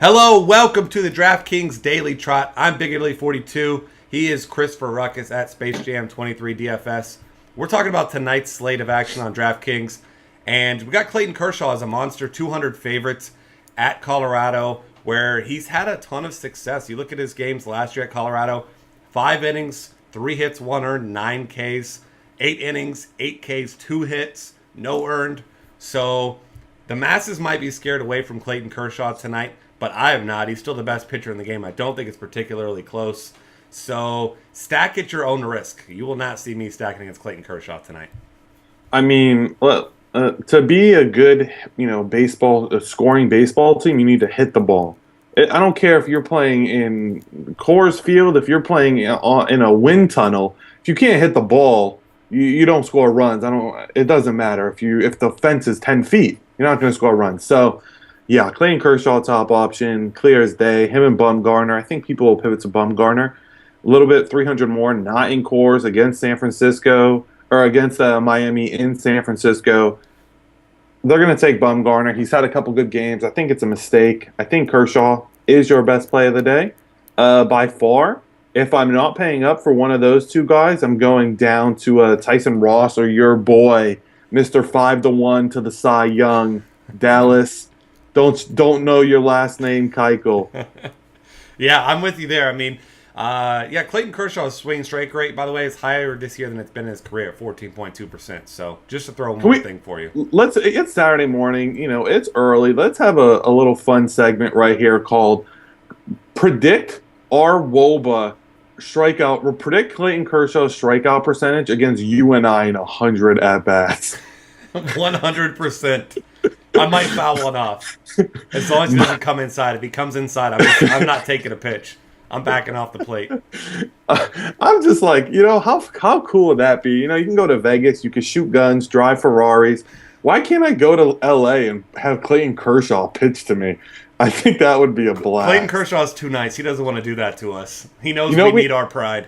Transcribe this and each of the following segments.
Hello, welcome to the DraftKings Daily Trot. I'm Big Italy 42. He is Christopher Ruckus at Space Jam 23 DFS. We're talking about tonight's slate of action on DraftKings, and we got Clayton Kershaw as a monster 200 favorites at Colorado, where he's had a ton of success. You look at his games last year at Colorado: 5 innings, 3 hits, 1 earned, 9 Ks, 8 innings, 8 Ks, 2 hits, no earned. So the masses might be scared away from Clayton Kershaw tonight, but I am not. He's still the best pitcher in the game. I don't think it's particularly close. So stack at your own risk. You will not see me stacking against Clayton Kershaw tonight. I mean, to be a good, scoring baseball team, you need to hit the ball. I don't care if you're playing in Coors Field, if you're playing in a wind tunnel. If you can't hit the ball, you don't score runs. It doesn't matter if the fence is 10 feet. You're not going to score runs. So, yeah, Clayton Kershaw, top option, clear as day. Him and Bumgarner. I think people will pivot to Bumgarner. A little bit, 300 more, not in Coors, against San Francisco, or against Miami in San Francisco. They're going to take Bumgarner. He's had a couple good games. I think it's a mistake. I think Kershaw is your best play of the day by far. If I'm not paying up for one of those two guys, I'm going down to Tyson Ross or your boy, Mr. 5-1 to the Cy Young, Dallas. Don't know your last name, Keuchel. Yeah, I'm with you there. I mean, Clayton Kershaw's swing strike rate, by the way, is higher this year than it's been in his career at 14.2%. So just to throw one thing for you. It's Saturday morning. It's early. Let's have a little fun segment right here called Predict Our WOBA Strikeout. Predict Clayton Kershaw's strikeout percentage against you and I in 100 at-bats. 100%. I might foul one off. As long as he doesn't come inside. If he comes inside, I'm not taking a pitch. I'm backing off the plate. I'm just like, how cool would that be? You can go to Vegas, you can shoot guns, drive Ferraris. Why can't I go to L.A. and have Clayton Kershaw pitch to me? I think that would be a blast. Clayton Kershaw's too nice. He doesn't want to do that to us. He knows we need our pride.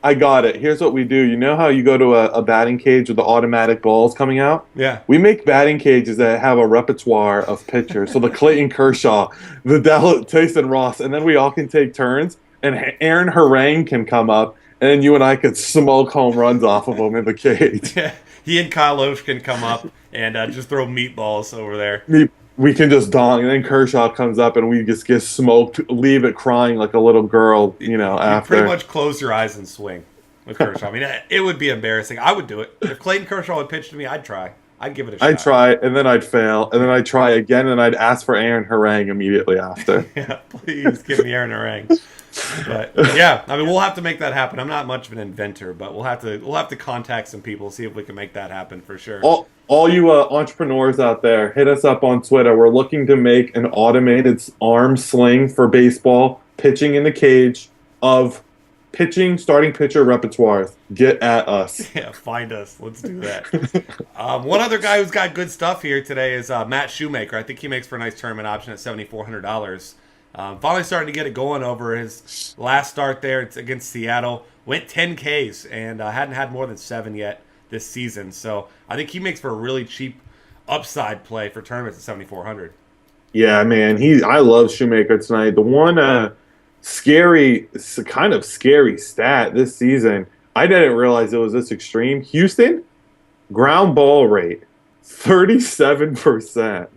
I got it. Here's what we do. You know how you go to a batting cage with the automatic balls coming out? Yeah. We make batting cages that have a repertoire of pitchers. So the Clayton Kershaw, the Tyson Ross, and then we all can take turns. And Aaron Harang can come up, and then you and I could smoke home runs off of him in the cage. Yeah. He and Kyle Oates can come up and just throw meatballs over there. We can just dong, and then Kershaw comes up, and we just get smoked, leave it crying like a little girl, after. You pretty much close your eyes and swing with Kershaw. I mean, it would be embarrassing. I would do it. If Clayton Kershaw would pitch to me, I'd try. I'd give it a shot. I'd try, and then I'd fail, and then I'd try again, and I'd ask for Aaron Harang immediately after. Yeah, please give me Aaron Harang. But yeah, I mean, we'll have to make that happen. I'm not much of an inventor, but we'll have to contact some people, see if we can make that happen for sure. All you entrepreneurs out there, hit us up on Twitter. We're looking to make an automated arm sling for baseball, pitching in the cage of starting pitcher repertoires. Get at us. Yeah, find us. Let's do that. One other guy who's got good stuff here today is Matt Shoemaker. I think he makes for a nice tournament option at $7,400. Finally starting to get it going over his last start there. It's against Seattle. Went 10 Ks and hadn't had more than 7 yet this season. So I think he makes for a really cheap upside play for tournaments at 7,400. Yeah, man. I love Shoemaker tonight. The one kind of scary stat this season, I didn't realize it was this extreme. Houston, ground ball rate, 37%.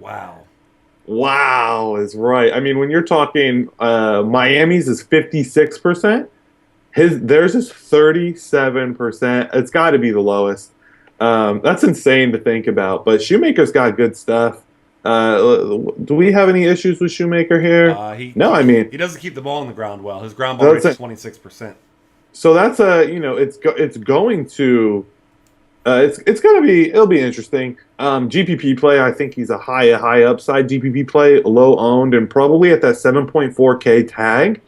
Wow is right. I mean, when you're talking Miami's is 56%, theirs is 37%. It's got to be the lowest. That's insane to think about. But Shoemaker's got good stuff. Do we have any issues with Shoemaker here? He doesn't keep the ball on the ground well. His ground ball rate is 26%. So that's it's going to. It'll be interesting. GPP play, I think he's a high upside GPP play, low owned, and probably at that 7.4K tag.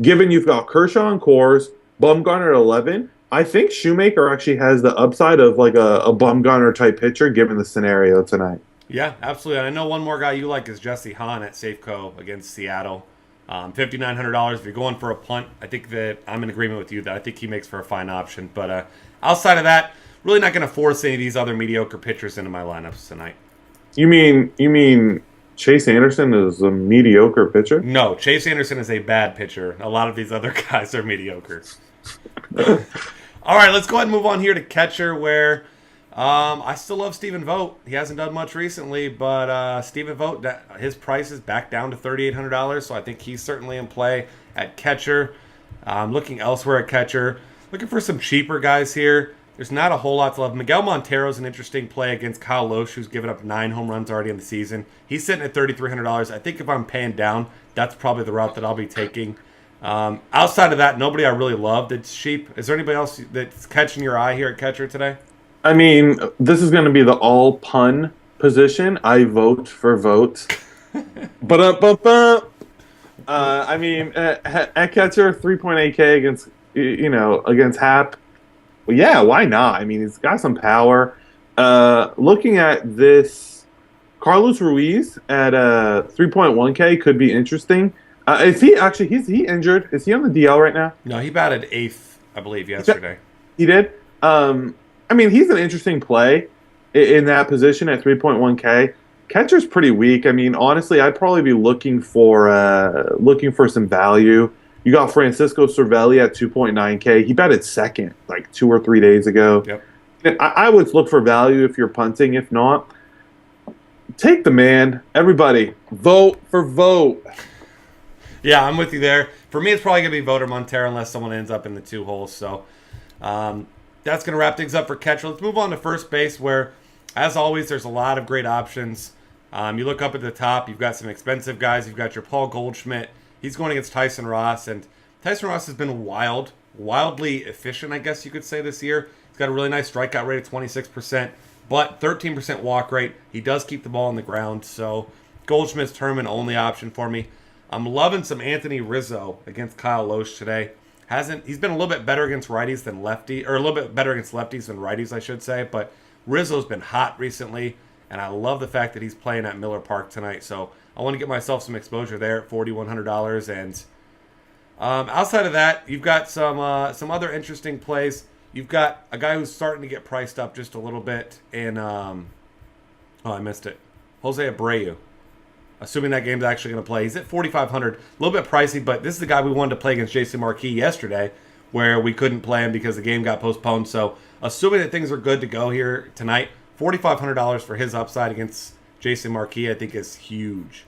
Given you've got Kershaw and Coors, Bumgarner at 11, I think Shoemaker actually has the upside of like a Bumgarner type pitcher given the scenario tonight. Yeah, absolutely. And I know one more guy you like is Jesse Hahn at Safeco against Seattle. $5,900 if you're going for a punt. I think that I'm in agreement with you that I think he makes for a fine option. But outside of that, really not going to force any of these other mediocre pitchers into my lineups tonight. You mean Chase Anderson is a mediocre pitcher. No, Chase Anderson is a bad pitcher. A lot of these other guys are mediocre. All right, let's go ahead and move on here to catcher, where I still love Stephen Vogt. He hasn't done much recently, but Stephen Vogt, his price is back down to $3,800, so I think he's certainly in play at catcher. Looking elsewhere at catcher, looking for some cheaper guys here. There's not a whole lot to love. Miguel Montero is an interesting play against Kyle Loesch, who's given up 9 home runs already in the season. He's sitting at $3,300. I think if I'm paying down, that's probably the route that I'll be taking. Outside of that, nobody I really love that's cheap. Is there anybody else that's catching your eye here at catcher today? I mean, this is going to be the all pun position. I vote for Vogt. But I mean, at catcher, 3.8K against against Hap. Well, yeah, why not? I mean, he's got some power. Looking at this, Carlos Ruiz at 3.1K could be interesting. Is he actually? Is he injured? Is he on the DL right now? No, he batted 8th, I believe, yesterday. He did. I mean, he's an interesting play in that position at 3.1K. Catcher's pretty weak. I mean, honestly, I'd probably be looking for some value. You got Francisco Cervelli at 2.9K. He batted second like 2 or 3 days ago. Yep. I would look for value if you're punting. If not, take the man. Everybody, vote for Vogt. Yeah, I'm with you there. For me, it's probably going to be Vogt or Montero unless someone ends up in the 2 holes. So that's going to wrap things up for catcher. Let's move on to first base, where, as always, there's a lot of great options. You look up at the top, you've got some expensive guys. You've got your Paul Goldschmidt. He's going against Tyson Ross, and Tyson Ross has been wildly efficient, I guess you could say, this year. He's got a really nice strikeout rate of 26%, but 13% walk rate. He does keep the ball on the ground, so Goldschmidt's tournament only option for me. I'm loving some Anthony Rizzo against Kyle Loesch today. He's been a little bit better against righties than lefties, or a little bit better against lefties than righties, I should say, but Rizzo's been hot recently, and I love the fact that he's playing at Miller Park tonight, so I want to get myself some exposure there at $4,100. And outside of that, you've got some other interesting plays. You've got a guy who's starting to get priced up just a little bit in I missed it. Jose Abreu. Assuming that game's actually going to play. He's at $4,500. A little bit pricey, but this is the guy we wanted to play against Jason Marquis yesterday, where we couldn't play him because the game got postponed. So assuming that things are good to go here tonight, $4,500 for his upside against Jason Marquis, I think, is huge.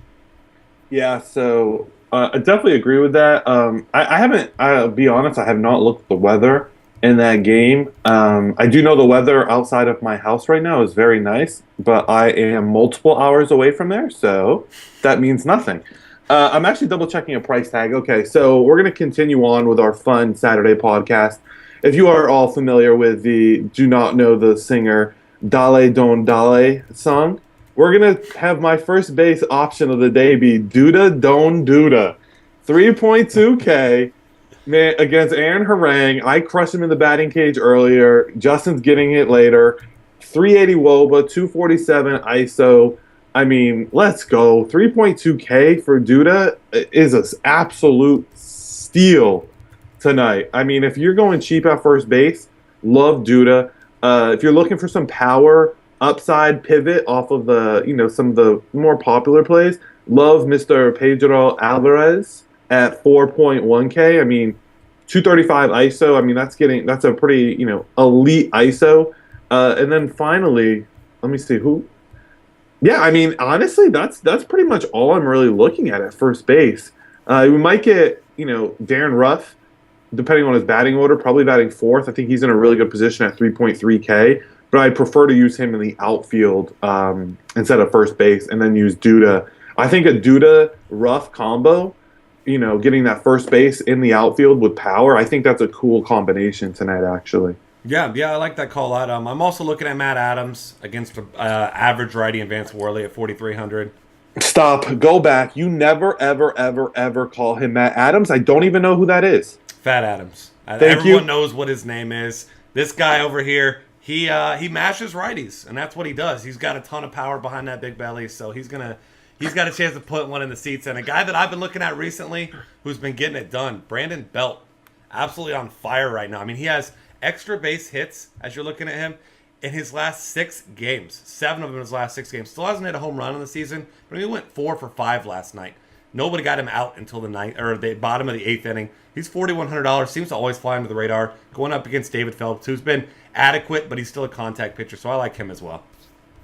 Yeah, so I definitely agree with that. I haven't, I'll be honest, I have not looked at the weather in that game. I do know the weather outside of my house right now is very nice, but I am multiple hours away from there, so that means nothing. I'm actually double checking a price tag. Okay, so we're going to continue on with our fun Saturday podcast. If you are all familiar with the Do Not Know the Singer Dale Don Dale song, we're going to have my first base option of the day be Duda Don Duda. 3.2K. Man, against Aaron Harang. I crushed him in the batting cage earlier. Justin's getting it later. 380 WOBA, 247 ISO. I mean, let's go. 3.2K for Duda is an absolute steal tonight. I mean, if you're going cheap at first base, love Duda. If you're looking for some power, upside pivot off of the, some of the more popular plays, love Mr. Pedro Alvarez at 4.1K. I mean, 235 ISO. I mean, that's a pretty, elite ISO. And then finally, let me see who. Yeah, I mean, honestly, that's pretty much all I'm really looking at first base. We might get, Darren Ruff, depending on his batting order, probably batting fourth. I think he's in a really good position at 3.3K. But I prefer to use him in the outfield instead of first base, and then use Duda. I think a Duda-Ruff combo, getting that first base in the outfield with power, I think that's a cool combination tonight, actually. Yeah, I like that call out. I'm also looking at Matt Adams against average righty and Vance Worley at 4,300. Stop. Go back. You never, ever, ever, ever call him Matt Adams. I don't even know who that is. Fat Adams. Everyone knows what his name is. This guy over here, he mashes righties, and that's what he does. He's got a ton of power behind that big belly, so he's got a chance to put one in the seats. And a guy that I've been looking at recently who's been getting it done, Brandon Belt. Absolutely on fire right now. I mean, he has extra base hits as you're looking at him. in his last 6 games. 7 of them in his last 6 games. Still hasn't hit a home run in the season, but he went 4 for 5 last night. Nobody got him out until the bottom of the 8th inning. He's $4,100. Seems to always fly under the radar. Going up against David Phelps, who's been adequate, but he's still a contact pitcher, so I like him as well.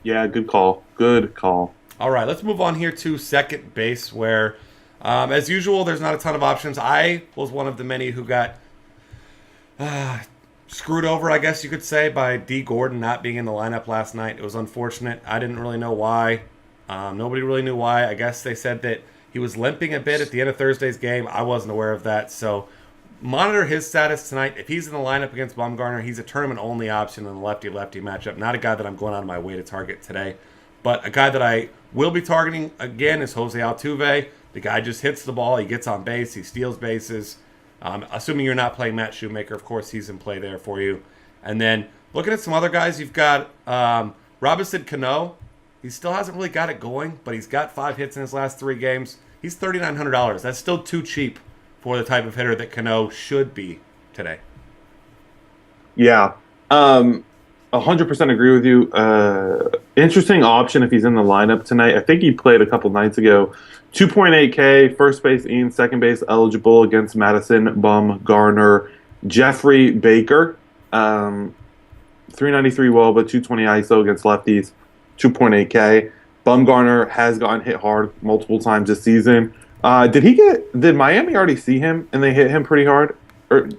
Yeah, good call. Good call. All right, let's move on here to second base, where, as usual, there's not a ton of options. I was one of the many who got screwed over, I guess you could say, by D. Gordon not being in the lineup last night. It was unfortunate. I didn't really know why. Nobody really knew why. I guess they said that he was limping a bit at the end of Thursday's game. I wasn't aware of that. So monitor his status tonight. If he's in the lineup against Bumgarner, he's a tournament-only option in the lefty-lefty matchup. Not a guy that I'm going out of my way to target today. But a guy that I will be targeting, again, is Jose Altuve. The guy just hits the ball. He gets on base. He steals bases. Assuming you're not playing Matt Shoemaker, of course, he's in play there for you. And then looking at some other guys, you've got Robinson Cano. He still hasn't really got it going, but he's got 5 hits in his last 3 games. He's $3,900. That's still too cheap for the type of hitter that Cano should be today. Yeah, 100% agree with you. Interesting option if he's in the lineup tonight. I think he played a couple nights ago. 2.8K, first base in, second base eligible against Madison Bumgarner. Jeffrey Baker, 393 WOBA, 220 ISO against lefties, 2.8K. Bumgarner has gotten hit hard multiple times this season. Did Miami already see him and they hit him pretty hard? Or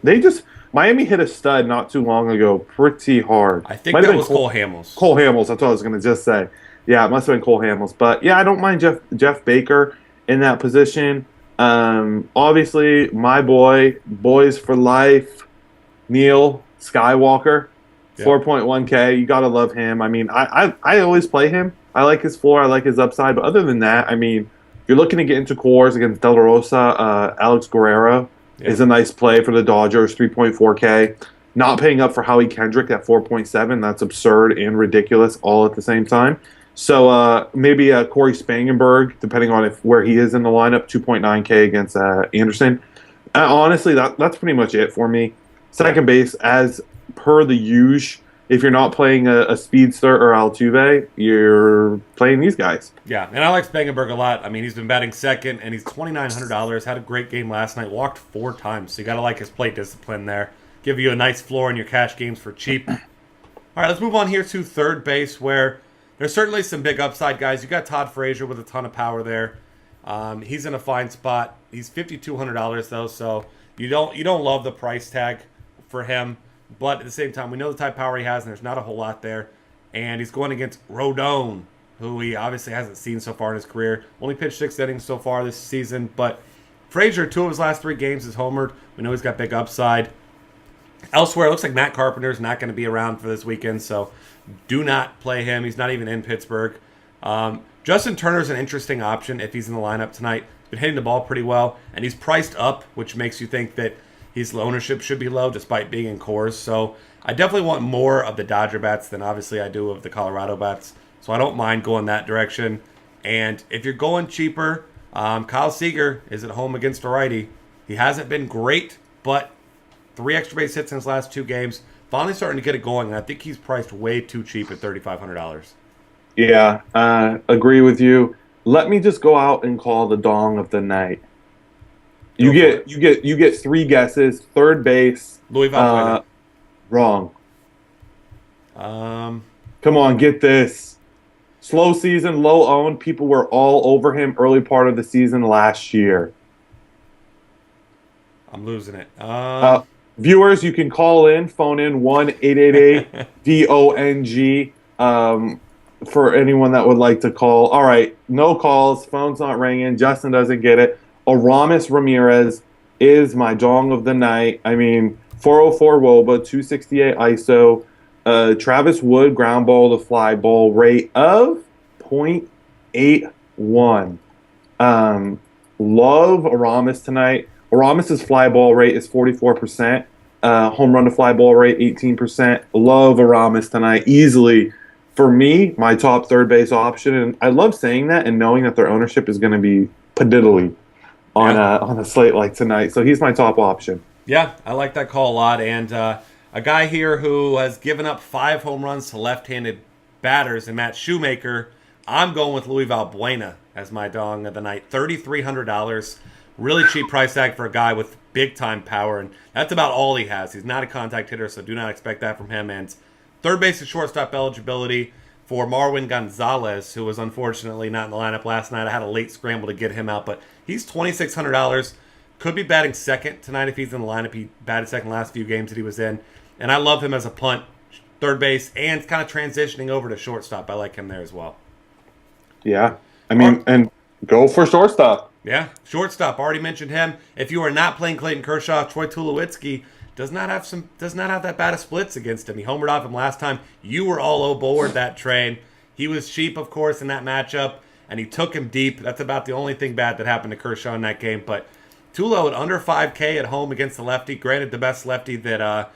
Miami hit a stud not too long ago pretty hard. I think that was Cole Hamels. Cole Hamels, that's what I was going to just say. Yeah, it must have been Cole Hamels. But yeah, I don't mind Jeff Baker in that position. Obviously, my boys for life, Neil Skywalker, 4.1K. You got to love him. I mean, I always play him. I like his floor. I like his upside. But other than that, I mean, if you're looking to get into cores against De La Rosa, Alex Guerrero is a nice play for the Dodgers, 3.4K. Not paying up for Howie Kendrick at 4.7. That's absurd and ridiculous all at the same time. So maybe Corey Spangenberg, depending on where he is in the lineup, 2.9K against Anderson. Honestly, that's pretty much it for me. Second base, as per the usual, if you're not playing a speedster or Altuve, you're playing these guys. Yeah, and I like Spangenberg a lot. I mean, he's been batting second, and he's $2,900. Had a great game last night. Walked 4 times, so you got to like his plate discipline there. Give you a nice floor in your cash games for cheap. All right, let's move on here to third base, where there's certainly some big upside guys. You got Todd Frazier with a ton of power there. He's in a fine spot. He's $5,200 though, so you don't love the price tag for him. But at the same time, we know the type of power he has, and there's not a whole lot there. And he's going against Rodon, who he obviously hasn't seen so far in his career. Only pitched 6 innings so far this season. But Frazier, 2 of his last 3 games is homered. We know he's got big upside. Elsewhere, it looks like Matt Carpenter's not going to be around for this weekend, so do not play him. He's not even in Pittsburgh. Justin Turner's an interesting option if he's in the lineup tonight. He's been hitting the ball pretty well, and he's priced up, which makes you think that his ownership should be low despite being in cores. So I definitely want more of the Dodger bats than obviously I do of the Colorado bats. So I don't mind going that direction. And if you're going cheaper, Kyle Seager is at home against a righty. He hasn't been great, but 3 extra base hits in his last 2 games. Finally starting to get it going, and I think he's priced way too cheap at $3,500. Yeah, agree with you. Let me just go out and call the dong of the night. You get 3 guesses. Third base. Louis Valbuena. Wrong. Come on, get this. Slow season, low owned. People were all over him early part of the season last year. I'm losing it. Viewers, you can call in, phone in 1-888-DONG for anyone that would like to call. All right, no calls, phone's not ringing, Justin doesn't get it. Aramis Ramirez is my dong of the night. I mean, 404 WOBA, 268 ISO, Travis Wood ground ball to fly ball rate of 0.81. Love Aramis tonight. Aramis's fly ball rate is 44%. Home run to fly ball rate 18%. Love Aramis tonight. Easily, for me, my top third base option. And I love saying that and knowing that their ownership is going to be piddly on a slate like tonight. So he's my top option. Yeah, I like that call a lot. And A guy here who has given up 5 home runs to left-handed batters and Matt Shoemaker. I'm going with Luis Valbuena as my dong of the night. $3,300. Really cheap price tag for a guy with big-time power, and that's about all he has. He's not a contact hitter, so do not expect that from him. And third base and shortstop eligibility for Marwin Gonzalez, who was unfortunately not in the lineup last night. I had a late scramble to get him out, but he's $2,600. Could be batting second tonight if he's in the lineup. He batted second the last few games that he was in. And I love him as a punt, third base, and kind of transitioning over to shortstop. I like him there as well. Yeah. I mean, and go for shortstop. Yeah, shortstop. Already mentioned him. If you are not playing Clayton Kershaw, Troy Tulowitzki does not have that bad of splits against him. He homered off him last time. You were all aboard that train. He was cheap, of course, in that matchup, and he took him deep. That's about the only thing bad that happened to Kershaw in that game. But Tulo at under 5K at home against the lefty. Granted, the best lefty that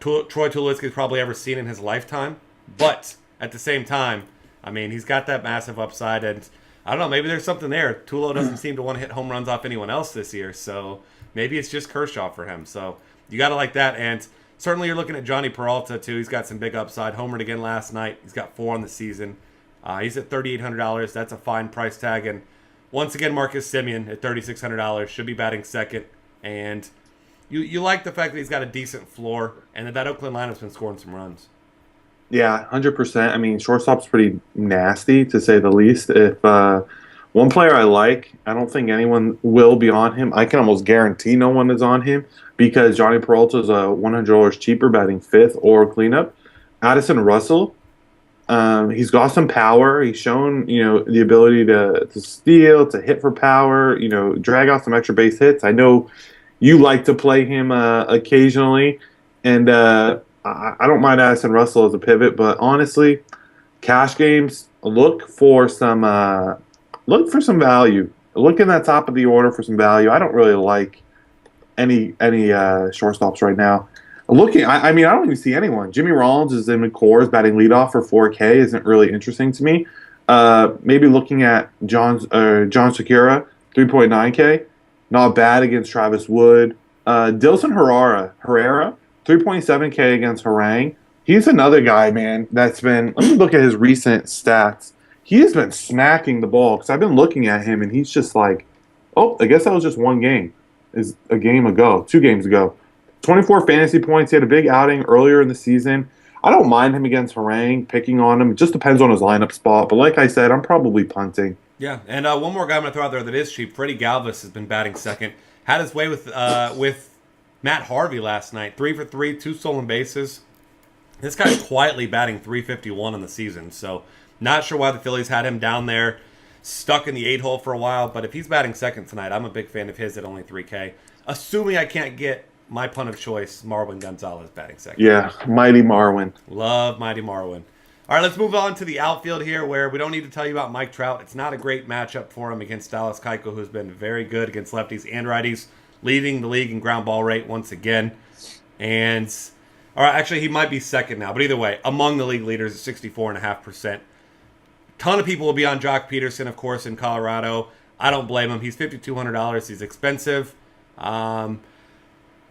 Troy Tulowitzki has probably ever seen in his lifetime. But at the same time, I mean, he's got that massive upside, and I don't know, maybe there's something there. Tulo doesn't seem to want to hit home runs off anyone else this year, so maybe it's just Kershaw for him. So you got to like that, and certainly you're looking at Johnny Peralta, too. He's got some big upside. Homered again last night. He's got 4 on the season. He's at $3,800. That's a fine price tag, and once again, Marcus Semien at $3,600 should be batting second, and you like the fact that he's got a decent floor, and that Oakland lineup's been scoring some runs. Yeah, 100%. I mean, shortstop's pretty nasty, to say the least. If one player I like, I don't think anyone will be on him. I can almost guarantee no one is on him because Johnny Peralta is $100 cheaper, batting fifth or cleanup. Addison Russell, he's got some power. He's shown, the ability to steal, to hit for power, drag out some extra base hits. I know you like to play him occasionally, and I don't mind Addison Russell as a pivot, but honestly, cash games, look for some value. Look in that top of the order for some value. I don't really like any shortstops right now. I mean, I don't even see anyone. Jimmy Rollins is in the Coors batting leadoff for 4K isn't really interesting to me. Maybe looking at John Segura, 3.9K, not bad against Travis Wood. Dilson Herrera, 3.7K against Harang. He's another guy, man, that's been... Let me look at his recent stats. He has been smacking the ball because I've been looking at him, and he's just like, oh, I guess that was just one game. Is a game ago, 2 games ago. 24 fantasy points. He had a big outing earlier in the season. I don't mind him against Harang, picking on him. It just depends on his lineup spot. But like I said, I'm probably punting. Yeah, and one more guy I'm going to throw out there that is cheap. Freddie Galvis has been batting second. Had his way with Matt Harvey last night. 3 for 3, 2 stolen bases. This guy's quietly batting .351 in the season. So not sure why the Phillies had him down there, stuck in the 8-hole for a while. But if he's batting second tonight, I'm a big fan of his at only 3K. Assuming I can't get my punt of choice, Marwin Gonzalez batting second. Yeah, mighty Marwin. Love mighty Marwin. All right, let's move on to the outfield here, where we don't need to tell you about Mike Trout. It's not a great matchup for him against Dallas Keuchel, who's been very good against lefties and righties, leading the league in ground ball rate once again. And, all right, actually, he might be second now. But either way, among the league leaders at 64.5%. Ton of people will be on Jock Peterson, of course, in Colorado. I don't blame him. He's $5,200. He's expensive.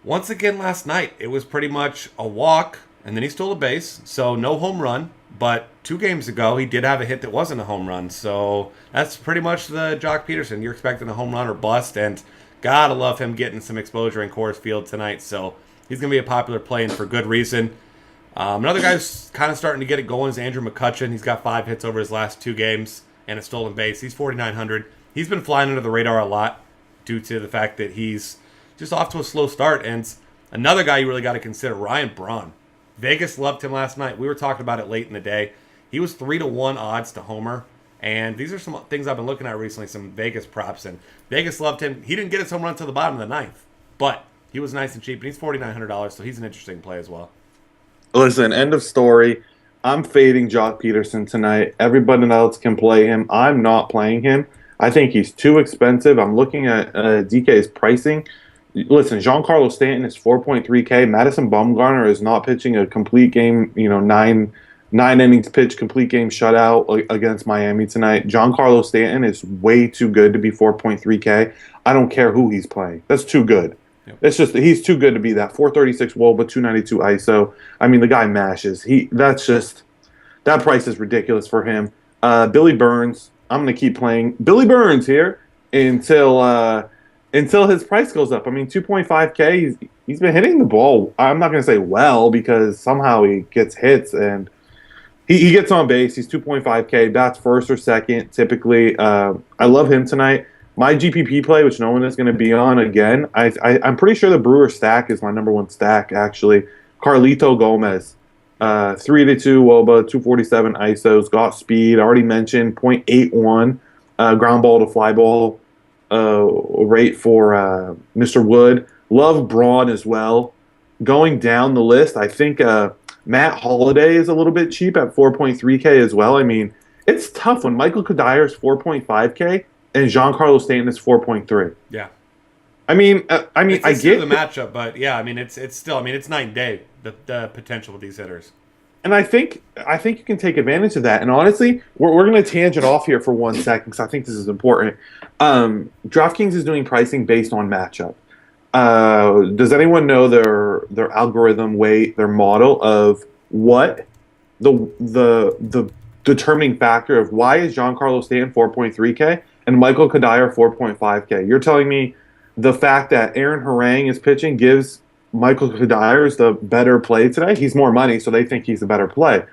Once again last night, it was pretty much a walk, and then he stole a base, so no home run. But 2 games ago, he did have a hit that wasn't a home run. So that's pretty much the Jock Peterson. You're expecting a home run or bust, and gotta love him getting some exposure in Coors Field tonight. So he's going to be a popular play, and for good reason. Another guy who's kind of starting to get it going is Andrew McCutchen. He's got 5 hits over his last 2 games and a stolen base. He's $4,900. He's been flying under the radar a lot due to the fact that he's just off to a slow start. And another guy you really got to consider, Ryan Braun. Vegas loved him last night. We were talking about it late in the day. He was 3-1 odds to homer. And these are some things I've been looking at recently, some Vegas props. And Vegas loved him. He didn't get his home run to the bottom of the 9th. But he was nice and cheap. And he's $4,900, so he's an interesting play as well. Listen, end of story. I'm fading Jock Peterson tonight. Everybody else can play him. I'm not playing him. I think he's too expensive. I'm looking at DK's pricing. Listen, Giancarlo Stanton is 4.3K. Madison Bumgarner is not pitching a complete game, 9 innings pitch, complete game shutout against Miami tonight. Giancarlo Stanton is way too good to be 4.3K. I don't care who he's playing. That's too good. It's just he's too good to be that 436 WOBA, 292 ISO. I mean, the guy mashes. That price is ridiculous for him. Billy Burns. I'm going to keep playing Billy Burns here until his price goes up. I mean, 2.5K. He's been hitting the ball. I'm not going to say well because somehow he gets hits and he gets on base. He's 2.5K. Bats first or second typically. I love him tonight. My GPP play, which no one is going to be on again. I'm pretty sure the Brewer stack is my number one stack actually. Carlito Gomez. 382 WOBA, 247 ISOs, got speed. I already mentioned 0.81 ground ball to fly ball rate for Mr. Wood. Love Braun as well. Going down the list, I think Matt Holliday is a little bit cheap at 4.3K as well. I mean, it's tough when Michael Kadire is 4.5K and Giancarlo Stanton is 4.3. Yeah. I mean, I get the matchup, but yeah, I mean, it's still, I mean, it's night and day, the potential with these hitters. And I think you can take advantage of that. And honestly, we're going to tangent off here for 1 second because I think this is important. DraftKings is doing pricing based on matchup. Does anyone know their algorithm weight, their model of what the determining factor of why is Giancarlo Stanton 4.3K and Michael Kadire 4.5K? You're telling me the fact that Aaron Harang is pitching gives Michael Kadire is the better play today. He's more money, so they think he's the better play.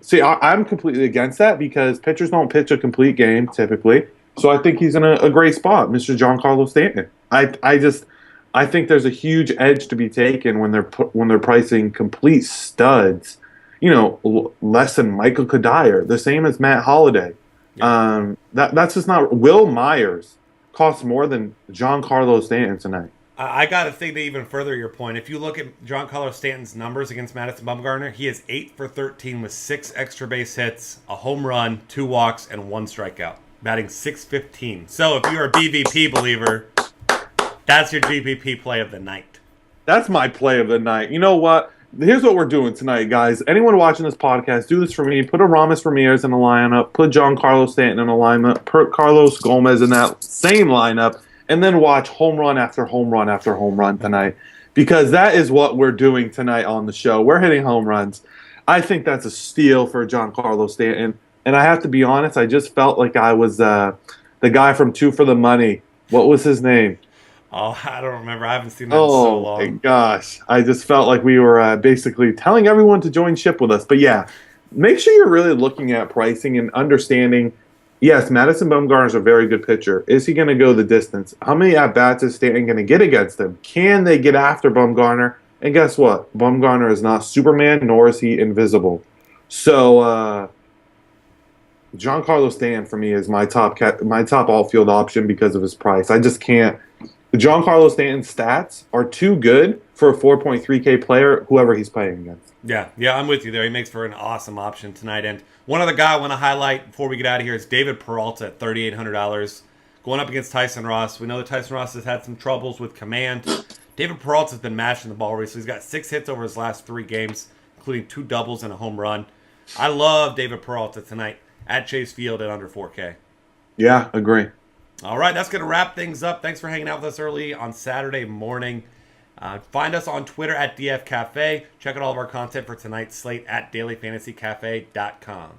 See, I'm completely against that because pitchers don't pitch a complete game typically. So I think he's in a great spot, Mr. Giancarlo Stanton. I think there's a huge edge to be taken when they're pricing complete studs. Less than Michael Kadire, the same as Matt Holliday. Yeah. That's just not. Will Myers costs more than Giancarlo Stanton tonight. I got to think to even further your point. If you look at Giancarlo Stanton's numbers against Madison Bumgarner, he is 8 for 13 with 6 extra base hits, a home run, 2 walks, and 1 strikeout, batting .615. So if you're a BVP believer, that's your GPP play of the night. That's my play of the night. You know what? Here's what we're doing tonight, guys. Anyone watching this podcast, do this for me. Put Aramis Ramirez in the lineup. Put Giancarlo Stanton in the lineup. Put Carlos Gomez in that same lineup. And then watch home run after home run after home run tonight. Because that is what we're doing tonight on the show. We're hitting home runs. I think that's a steal for Giancarlo Stanton. And I have to be honest, I just felt like I was the guy from Two for the Money. What was his name? Oh, I don't remember. I haven't seen that in so long. Oh, my gosh. I just felt like we were basically telling everyone to join ship with us. But, yeah, make sure you're really looking at pricing and understanding, yes, Madison Bumgarner is a very good pitcher. Is he going to go the distance? How many at-bats is Stanton going to get against him? Can they get after Bumgarner? And guess what? Bumgarner is not Superman, nor is he invisible. So, Giancarlo Stanton, for me, is my top outfield option because of his price. I just can't. Giancarlo Stanton's stats are too good for a 4.3K player, whoever he's playing against. Yeah, I'm with you there. He makes for an awesome option tonight. And one other guy I want to highlight before we get out of here is David Peralta at $3,800. Going up against Tyson Ross. We know that Tyson Ross has had some troubles with command. David Peralta's been mashing the ball recently. He's got 6 hits over his last 3 games, including 2 doubles and a home run. I love David Peralta tonight at Chase Field at under 4K. Yeah, agree. All right, that's going to wrap things up. Thanks for hanging out with us early on Saturday morning. Find us on Twitter at DF Cafe. Check out all of our content for tonight's slate at dailyfantasycafe.com.